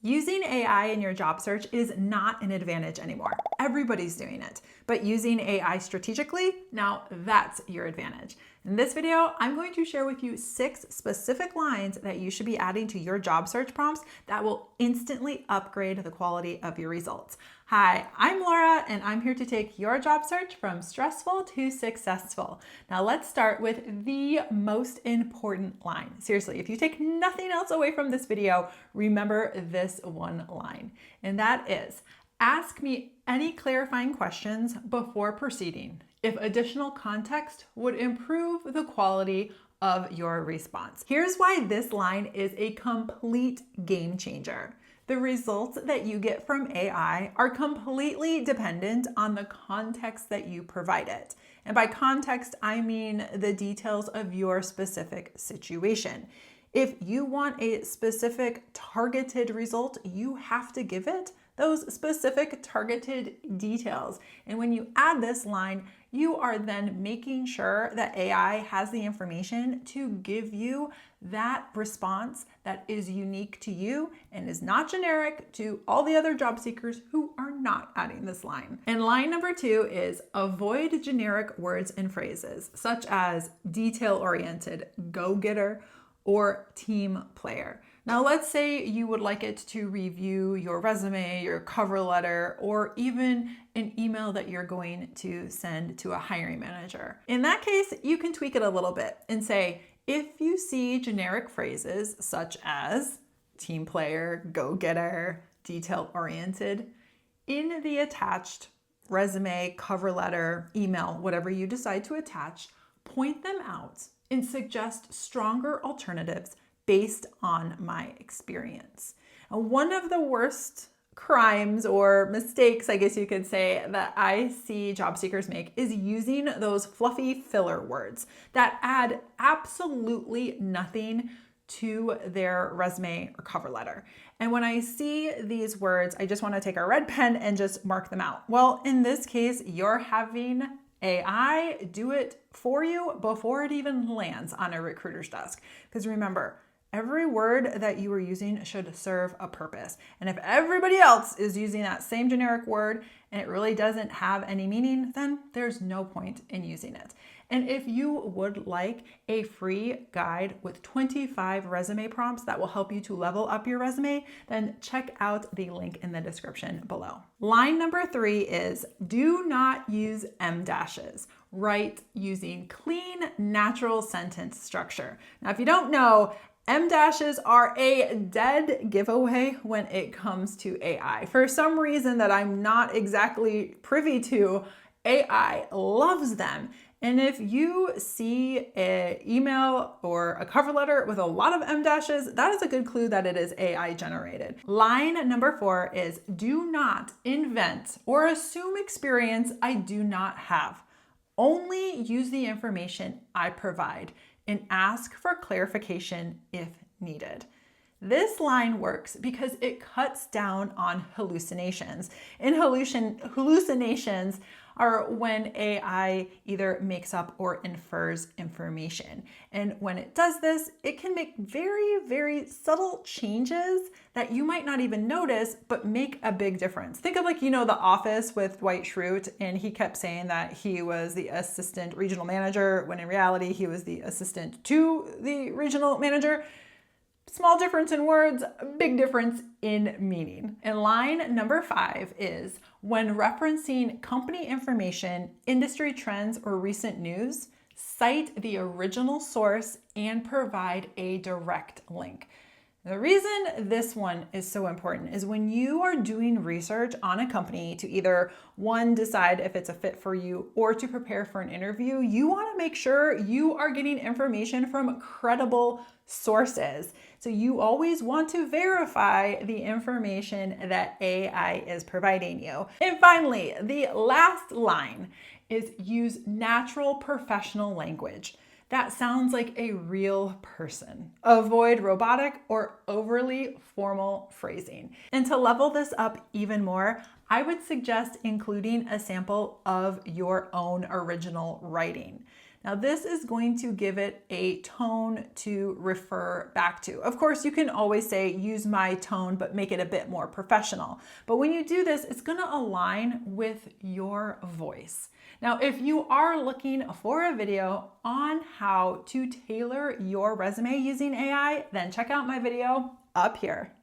Using AI in your job search is not an advantage anymore. Everybody's doing it. But using AI strategically, now that's your advantage. In this video, I'm going to share with you 6 specific lines that you should be adding to your job search prompts that will instantly upgrade the quality of your results. Hi, I'm Laura, and I'm here to take your job search from stressful to successful. Now let's start with the most important line. Seriously, if you take nothing else away from this video, remember this one line, and that is, ask me any clarifying questions before proceeding if additional context would improve the quality of your response. Here's why this line is a complete game changer. The results that you get from AI are completely dependent on the context that you provide it. And by context, I mean the details of your specific situation. If you want a specific targeted result, you have to give it those specific targeted details. And when you add this line, you are then making sure that AI has the information to give you that response that is unique to you and is not generic to all the other job seekers who are not adding this line. And line number 2 is avoid generic words and phrases such as detail-oriented, go-getter, or team player. Now, let's say you would like it to review your resume, your cover letter, or even an email that you're going to send to a hiring manager. In that case, you can tweak it a little bit and say, if you see generic phrases such as team player, go-getter, detail-oriented in the attached resume, cover letter, email, whatever you decide to attach, point them out and suggest stronger alternatives based on my experience. And one of the worst crimes or mistakes, I guess you could say, that I see job seekers make is using those fluffy filler words that add absolutely nothing to their resume or cover letter. And when I see these words, I just want to take a red pen and just mark them out. Well, in this case, you're having AI do it for you before it even lands on a recruiter's desk. Because remember, every word that you are using should serve a purpose. And if everybody else is using that same generic word and it really doesn't have any meaning, then there's no point in using it. And if you would like a free guide with 25 resume prompts that will help you to level up your resume, then check out the link in the description below. Line number 3 is do not use em dashes. Write using clean, natural sentence structure. Now, if you don't know, em dashes are a dead giveaway when it comes to AI. For some reason that I'm not exactly privy to, AI loves them. And if you see an email or a cover letter with a lot of em dashes, that is a good clue that it is AI generated. Line number 4 is do not invent or assume experience I do not have. Only use the information I provide and ask for clarification if needed. This line works because it cuts down on hallucinations. And hallucinations are when AI either makes up or infers information. And when it does this, it can make very, very subtle changes that you might not even notice, but make a big difference. Think of The Office with Dwight Schrute, and he kept saying that he was the assistant regional manager, when in reality, he was the assistant to the regional manager. Small difference in words, big difference in meaning. And line number 5 is when referencing company information, industry trends, or recent news, cite the original source and provide a direct link. The reason this one is so important is when you are doing research on a company to either, one, decide if it's a fit for you or to prepare for an interview, you want to make sure you are getting information from credible sources. So you always want to verify the information that AI is providing you. And finally, the last line is use natural professional language that sounds like a real person. Avoid robotic or overly formal phrasing. And to level this up even more, I would suggest including a sample of your own original writing. Now this is going to give it a tone to refer back to. Of course, you can always say use my tone, but make it a bit more professional. But when you do this, it's gonna align with your voice. Now, if you are looking for a video on how to tailor your resume using AI, then check out my video up here.